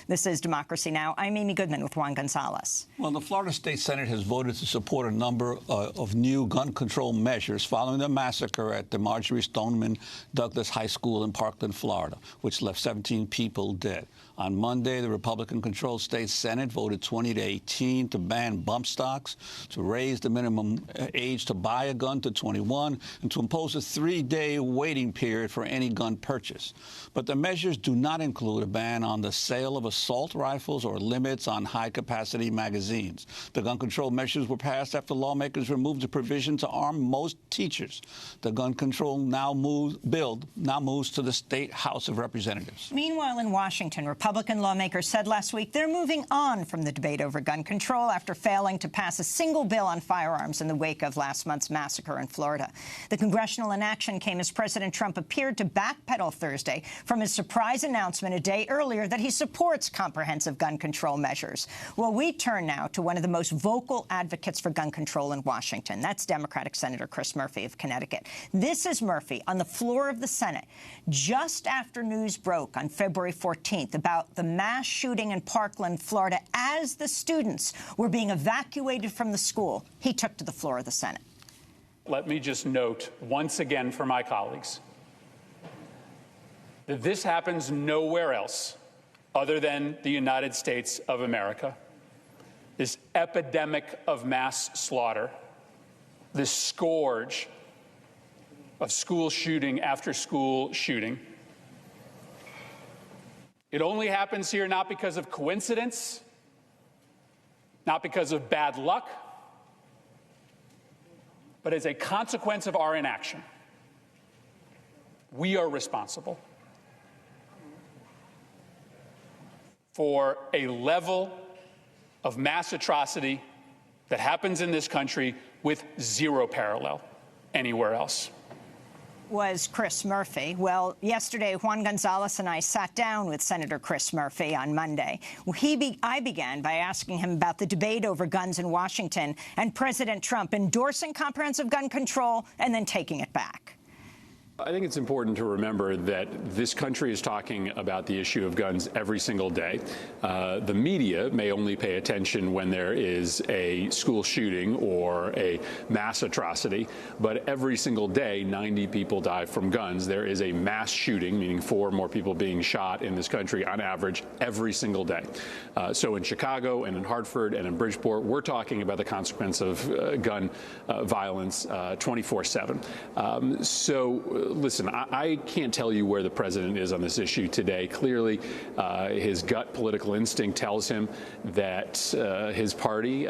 This is Democracy Now! I'm Amy Goodman with Juan Gonzalez. Well, the Florida State Senate has voted to support a number of new gun control measures following the massacre at the Marjorie Stoneman Douglas High School in Parkland, Florida, which left 17 people dead. On Monday, the Republican-controlled state Senate voted 20-18 to ban bump stocks, to raise the minimum age to buy a gun to 21, and to impose a 3-day waiting period for any gun purchase. But the measures do not include a ban on the sale of assault rifles or limits on high-capacity magazines. The gun control measures were passed after lawmakers removed the provision to arm most teachers. The gun control bill moves to the State House of Representatives. Meanwhile, in Washington, Republican lawmakers said last week they're moving on from the debate over gun control after failing to pass a single bill on firearms in the wake of last month's massacre in Florida. The congressional inaction came as President Trump appeared to backpedal Thursday from his surprise announcement a day earlier that he supports comprehensive gun control measures. Well, we turn now to one of the most vocal advocates for gun control in Washington. That's Democratic Senator Chris Murphy of Connecticut. This is Murphy on the floor of the Senate just after news broke on February 14th about the mass shooting in Parkland, Florida. As the students were being evacuated from the school, he took to the floor of the Senate. Let me just note once again for my colleagues that this happens nowhere else other than the United States of America. This epidemic of mass slaughter, this scourge of school shooting after school shooting. It only happens here not because of coincidence, not because of bad luck, but as a consequence of our inaction. We are responsible for a level of mass atrocity that happens in this country with zero parallel anywhere else. Was Chris Murphy. Well, yesterday, Juan Gonzalez and I sat down with Senator Chris Murphy on Monday. I began by asking him about the debate over guns in Washington and President Trump endorsing comprehensive gun control and then taking it back. I think it's important to remember that this country is talking about the issue of guns every single day. The media may only pay attention when there is a school shooting or a mass atrocity, but every single day, 90 people die from guns. There is a mass shooting, meaning 4 more people being shot in this country on average every single day. So in Chicago and in Hartford and in Bridgeport, we're talking about the consequence of gun violence 24/7. Listen, I can't tell you where the president is on this issue today. Clearly, his gut political instinct tells him that his party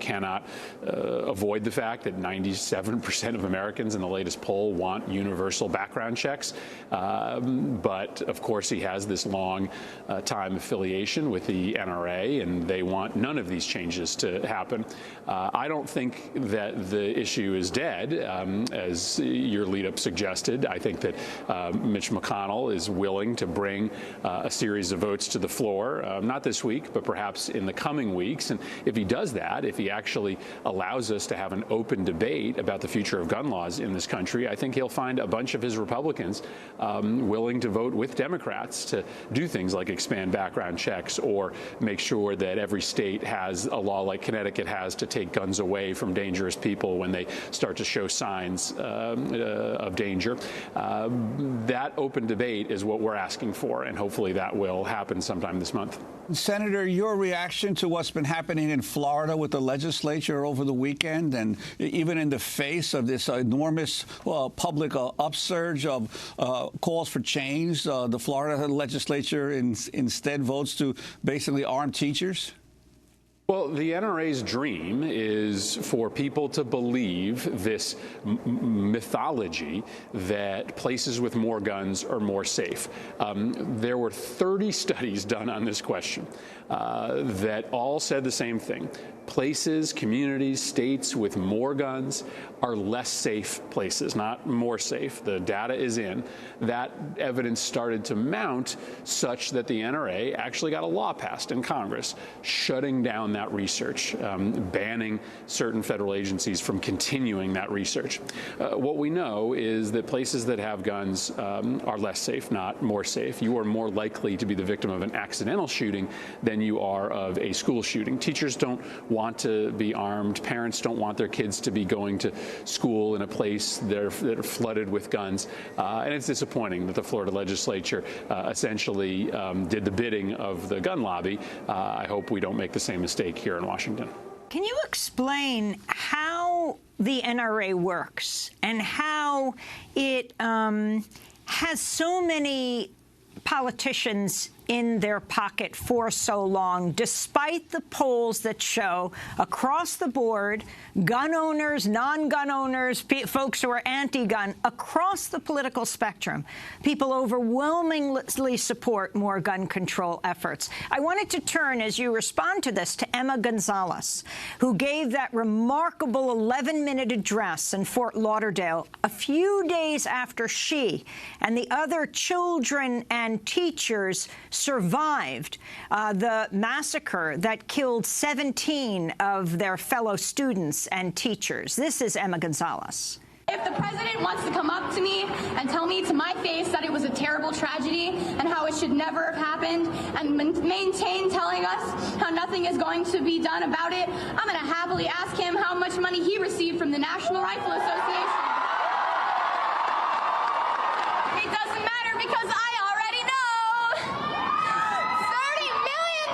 cannot avoid the fact that 97% of Americans in the latest poll want universal background checks. But, of course, he has this long time affiliation with the NRA, and they want none of these changes to happen. I don't think that the issue is dead, as your lead-up suggested. I think that Mitch McConnell is willing to bring a series of votes to the floor, not this week, but perhaps in the coming weeks. And if he does that, if he actually allows us to have an open debate about the future of gun laws in this country, I think he'll find a bunch of his Republicans willing to vote with Democrats to do things like expand background checks or make sure that every state has a law like Connecticut has to take guns away from dangerous people when they start to show signs of danger. That open debate is what we're asking for, and hopefully that will happen sometime this month. Senator, your reaction to what's been happening in Florida with the legislature over the weekend, and even in the face of this enormous public upsurge of calls for change, the Florida legislature instead votes to basically arm teachers? Well, the NRA's dream is for people to believe this mythology that places with more guns are more safe. There were 30 studies done on this question that all said the same thing. Places, communities, states with more guns are less safe places, not more safe. The data is in. That evidence started to mount such that the NRA actually got a law passed in Congress shutting down that research, banning certain federal agencies from continuing that research. What we know is that places that have guns are less safe, not more safe. You are more likely to be the victim of an accidental shooting than you are of a school shooting. Teachers don't want to be armed. Parents don't want their kids to be going to school in a place that are flooded with guns. And it's disappointing that the Florida legislature essentially did the bidding of the gun lobby. I hope we don't make the same mistake here in Washington. Can you explain how the NRA works and how it has so many politicians in their pocket for so long, despite the polls that show across the board, gun owners, non-gun owners, folks who are anti-gun, across the political spectrum, people overwhelmingly support more gun control efforts. I wanted to turn, as you respond to this, to Emma Gonzalez, who gave that remarkable 11-minute address in Fort Lauderdale a few days after she and the other children and teachers survived the massacre that killed 17 of their fellow students and teachers. This is Emma Gonzalez. If the president wants to come up to me and tell me to my face that it was a terrible tragedy and how it should never have happened, and maintain telling us how nothing is going to be done about it, I'm going to happily ask him how much money he received from the National Rifle Association. It doesn't matter because I already know. $30 million!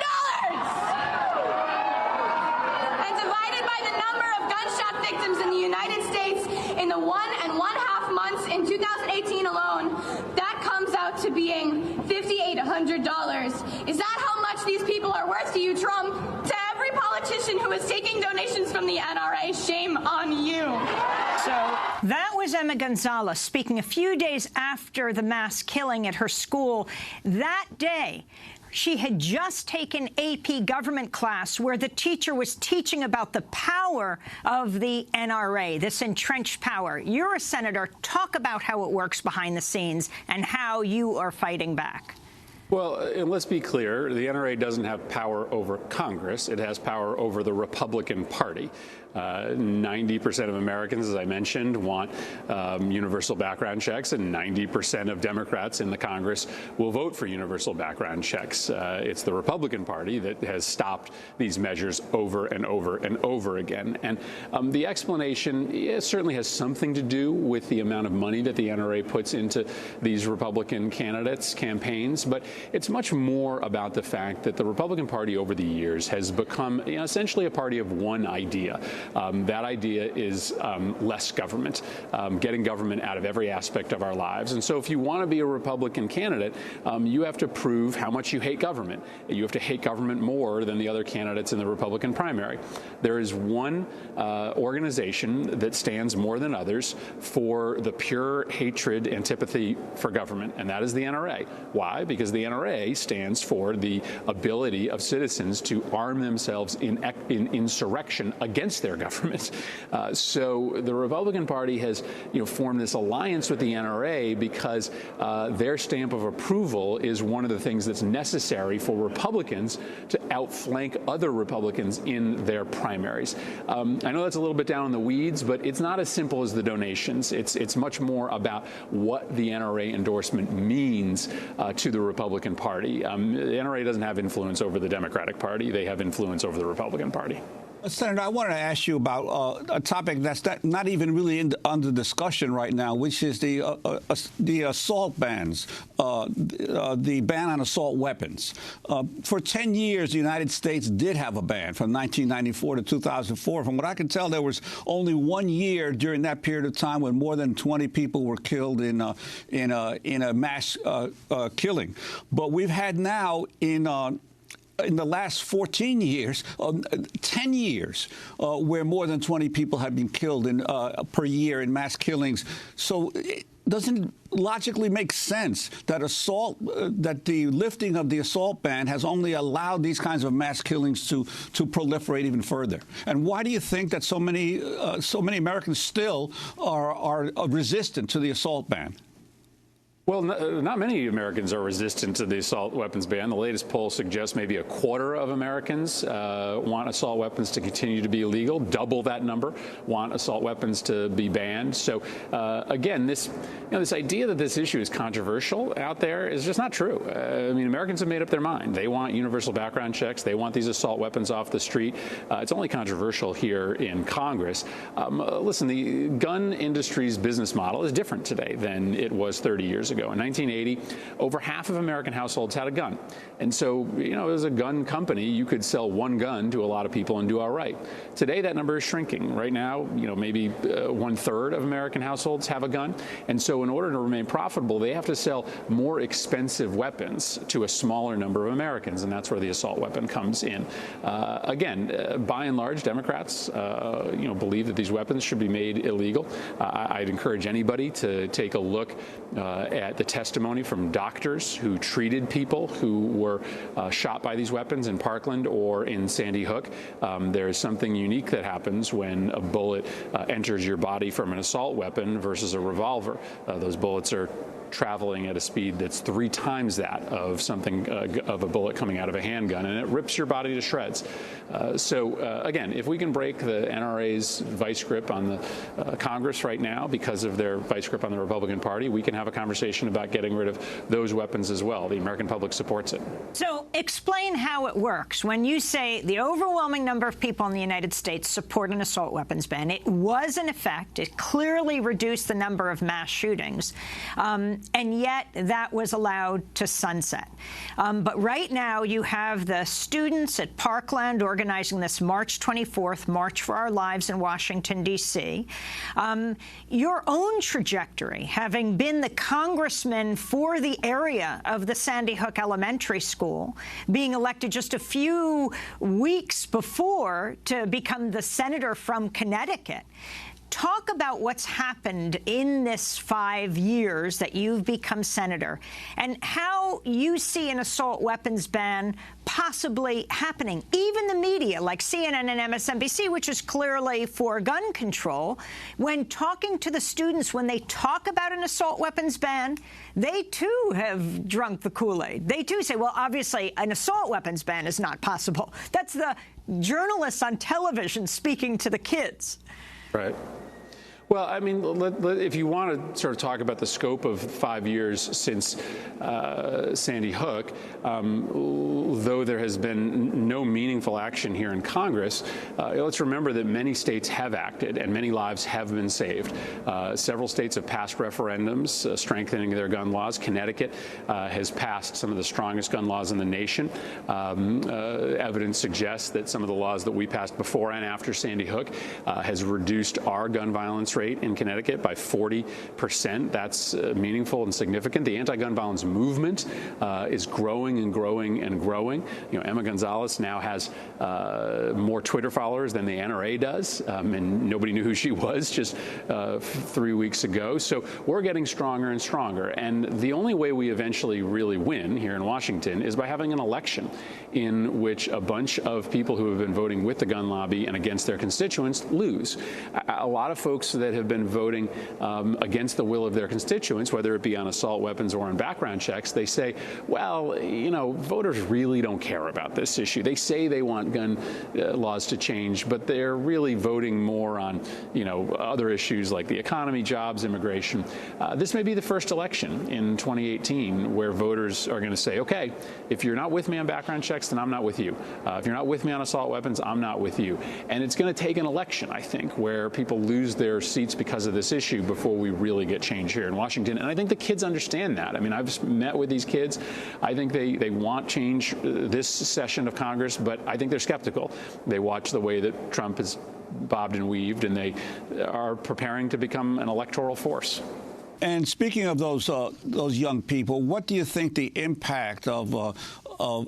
And divided by the number of gunshot victims in the United States in the 1.5 months in 2018 alone, that comes out to being $5,800. Is that how much these people are worth to you, Trump? To every politician who is taking donations from the NRA, shame on you. So that was Emma Gonzalez speaking a few days after the mass killing at her school. That day, she had just taken AP government class where the teacher was teaching about the power of the NRA, this entrenched power. You're a senator. Talk about how it works behind the scenes and how you are fighting back. Well, and let's be clear, the NRA doesn't have power over Congress. It has power over the Republican Party. 90% of Americans, as I mentioned, want universal background checks, and 90% of Democrats in the Congress will vote for universal background checks. It's the Republican Party that has stopped these measures over and over and over again. And the explanation certainly has something to do with the amount of money that the NRA puts into these Republican candidates' campaigns, but it's much more about the fact that the Republican Party over the years has become essentially a party of one idea. That idea is less government, getting government out of every aspect of our lives. And so if you want to be a Republican candidate, you have to prove how much you hate government. You have to hate government more than the other candidates in the Republican primary. There is one organization that stands more than others for the pure hatred, antipathy for government, and that is the NRA. Why? Because the NRA stands for the ability of citizens to arm themselves in insurrection against their government. So the Republican Party has, formed this alliance with the NRA because their stamp of approval is one of the things that's necessary for Republicans to outflank other Republicans in their primaries. I know that's a little bit down in the weeds, but it's not as simple as the donations. It's much more about what the NRA endorsement means to the Republican Party. The NRA doesn't have influence over the Democratic Party. They have influence over the Republican Party. Senator, I wanted to ask you about a topic that's not even really under discussion right now, which is the assault bans, the ban on assault weapons. For 10 years, the United States did have a ban from 1994 to 2004. From what I can tell, there was only 1 year during that period of time when more than 20 people were killed in a mass killing. But we've had now in the last 14 years, 10 years, where more than 20 people have been killed per year in mass killings. So it doesn't logically make sense that that the lifting of the assault ban has only allowed these kinds of mass killings to proliferate even further. And why do you think that so many Americans still are resistant to the assault ban? Well, not many Americans are resistant to the assault weapons ban. The latest poll suggests maybe a quarter of Americans want assault weapons to continue to be illegal. Double that number want assault weapons to be banned. So, again, this idea that this issue is controversial out there is just not true. I mean, Americans have made up their mind. They want universal background checks. They want these assault weapons off the street. It's only controversial here in Congress. Listen, the gun industry's business model is different today than it was 30 years ago. In 1980, over half of American households had a gun. And so, as a gun company, you could sell one gun to a lot of people and do all right. Today, that number is shrinking. Right now, maybe 1/3 of American households have a gun. And so in order to remain profitable, they have to sell more expensive weapons to a smaller number of Americans. And that's where the assault weapon comes in. Again, by and large, Democrats, believe that these weapons should be made illegal. I'd encourage anybody to take a look at the testimony from doctors who treated people who were shot by these weapons in Parkland or in Sandy Hook. There is something unique that happens when a bullet enters your body from an assault weapon versus a revolver. Those bullets are traveling at a speed that's 3 times that of of a bullet coming out of a handgun, and it rips your body to shreds. Again, if we can break the NRA's vice grip on the Congress right now because of their vice grip on the Republican Party, we can have a conversation about getting rid of those weapons as well. The American public supports it. So explain how it works. When you say the overwhelming number of people in the United States support an assault weapons ban, it was in effect. It clearly reduced the number of mass shootings. And yet that was allowed to sunset. But right now you have the students at Parkland organizing this March 24th, March for Our Lives in Washington, D.C. Your own trajectory, having been the congressman for the area of the Sandy Hook Elementary School, being elected just a few weeks before to become the senator from Connecticut. Talk about what's happened in this 5 years that you've become senator and how you see an assault weapons ban possibly happening. Even the media, like CNN and MSNBC, which is clearly for gun control, when talking to the students, when they talk about an assault weapons ban, they, too, have drunk the Kool-Aid. They, too, say, well, obviously, an assault weapons ban is not possible. That's the journalists on television speaking to the kids. Right. Well, I mean, if you want to sort of talk about the scope of 5 years since Sandy Hook, though there has been no meaningful action here in Congress, let's remember that many states have acted and many lives have been saved. Several states have passed referendums strengthening their gun laws. Connecticut has passed some of the strongest gun laws in the nation. Evidence suggests that some of the laws that we passed before and after Sandy Hook has reduced our gun violence rate in Connecticut by 40%. That's meaningful and significant. The anti-gun violence movement is growing and growing and growing. Emma Gonzalez now has more Twitter followers than the NRA does, and nobody knew who she was just 3 weeks ago. So we're getting stronger and stronger. And the only way we eventually really win here in Washington is by having an election in which a bunch of people who have been voting with the gun lobby and against their constituents lose. A lot of folks that have been voting against the will of their constituents, whether it be on assault weapons or on background checks, they say, well, voters really don't care about this issue. They say they want gun laws to change, but they're really voting more on, other issues like the economy, jobs, immigration. This may be the first election in 2018 where voters are going to say, okay, if you're not with me on background checks, then I'm not with you. If you're not with me on assault weapons, I'm not with you. And it's going to take an election, I think, where people lose their seats because of this issue before we really get change here in Washington. And I think the kids understand that. I mean, I've met with these kids. I think they want change this session of Congress, but I think they're skeptical. They watch the way that Trump has bobbed and weaved, and they are preparing to become an electoral force. And speaking of those young people, what do you think the impact of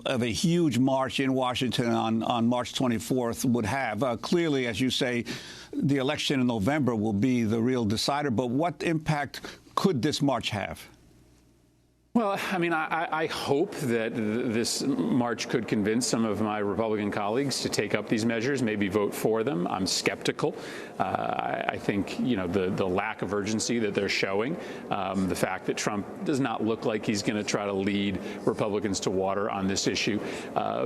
a huge march in Washington on March 24th would have? Clearly, as you say, the election in November will be the real decider. But what impact could this march have? Well, I mean, I hope that this march could convince some of my Republican colleagues to take up these measures, maybe vote for them. I'm skeptical. I think, the lack of urgency that they're showing, the fact that Trump does not look like he's going to try to lead Republicans to water on this issue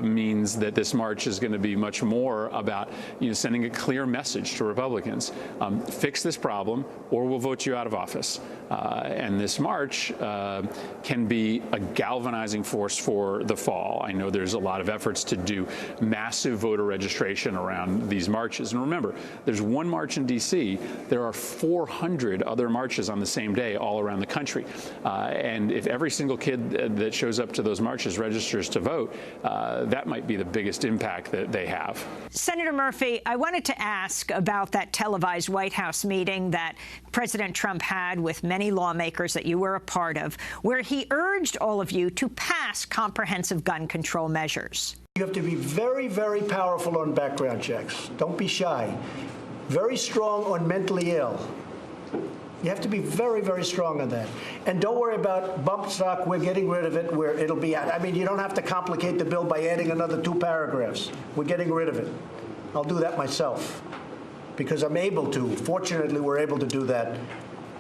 means that this march is going to be much more about, sending a clear message to Republicans. Fix this problem or we'll vote you out of office. And this march can be a galvanizing force for the fall. I know there's a lot of efforts to do massive voter registration around these marches. And remember, there's one march in D.C. There are 400 other marches on the same day all around the country. And if every single kid that shows up to those marches registers to vote, that might be the biggest impact that they have. Senator Murphy, I wanted to ask about that televised White House meeting that President Trump had with many lawmakers that you were a part of, where he urged all of you to pass comprehensive gun control measures. You have to be very, very powerful on background checks. Don't be shy. Very strong on mentally ill. You have to be very, very strong on that. And don't worry about bump stock. We're getting rid of it where it'll be at. I mean, you don't have to complicate the bill by adding another 2 paragraphs. We're getting rid of it. I'll do that myself because I'm able to. Fortunately, we're able to do that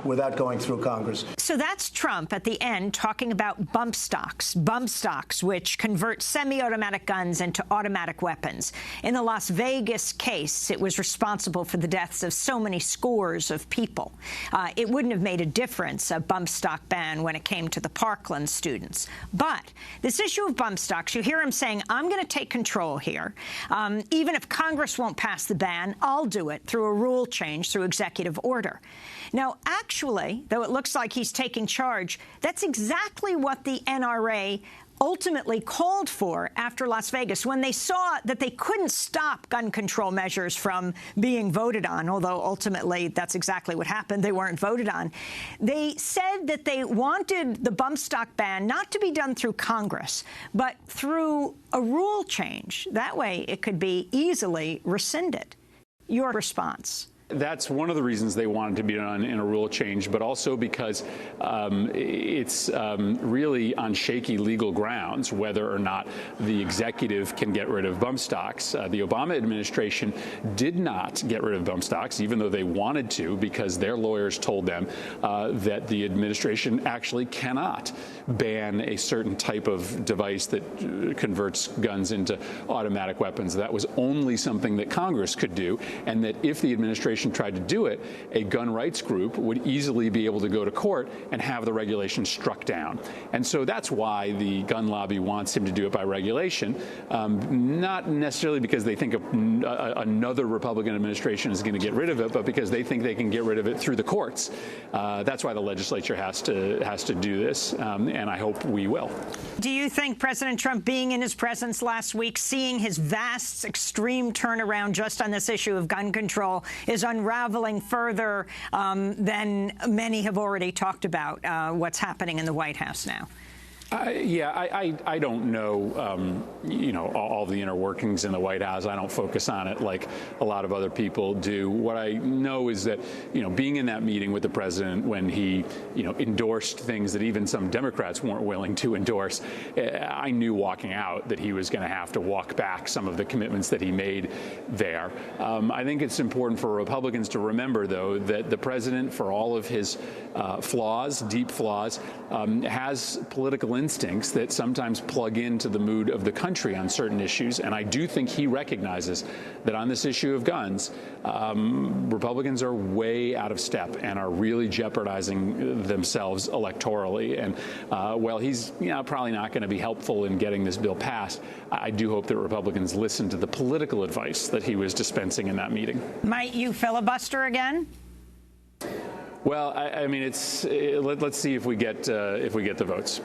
without going through Congress. So that's Trump at the end talking about bump stocks, which convert semi-automatic guns into automatic weapons. In the Las Vegas case, it was responsible for the deaths of so many scores of people. It wouldn't have made a difference, a bump stock ban, when it came to the Parkland students. But this issue of bump stocks, you hear him saying, I'm going to take control here. Even if Congress won't pass the ban, I'll do it through a rule change, through executive order. Now, actually, though it looks like he's taking charge, that's exactly what the NRA ultimately called for after Las Vegas, when they saw that they couldn't stop gun control measures from being voted on, although ultimately that's exactly what happened. They weren't voted on. They said that they wanted the bump stock ban not to be done through Congress, but through a rule change. That way it could be easily rescinded. Your response? That's one of the reasons they wanted to be done in a rule change, but also because it's really on shaky legal grounds whether or not the executive can get rid of bump stocks. The Obama administration did not get rid of bump stocks, even though they wanted to, because their lawyers told them that the administration actually cannot ban a certain type of device that converts guns into automatic weapons. That was only something that Congress could do, and that if the administration tried to do it, a gun rights group would easily be able to go to court and have the regulation struck down. And so that's why the gun lobby wants him to do it by regulation, not necessarily because they think another Republican administration is going to get rid of it, but because they think they can get rid of it through the courts. That's why the legislature has to do this, and I hope we will. Do you think President Trump being in his presence last week, seeing his vast, extreme turnaround just on this issue of gun control, is unraveling further than many have already talked about what's happening in the White House now? I don't know, all the inner workings in the White House. I don't focus on it like a lot of other people do. What I know is that, being in that meeting with the president when he, endorsed things that even some Democrats weren't willing to endorse, I knew walking out that he was going to have to walk back some of the commitments that he made there. I think it's important for Republicans to remember, though, that the president, for all of his flaws, deep flaws, has political instincts that sometimes plug into the mood of the country on certain issues. And I do think he recognizes that on this issue of guns, Republicans are way out of step and are really jeopardizing themselves electorally. And while he's probably not going to be helpful in getting this bill passed, I do hope that Republicans listen to the political advice that he was dispensing in that meeting. Might you filibuster again? Well, I mean, let's see if we get the votes.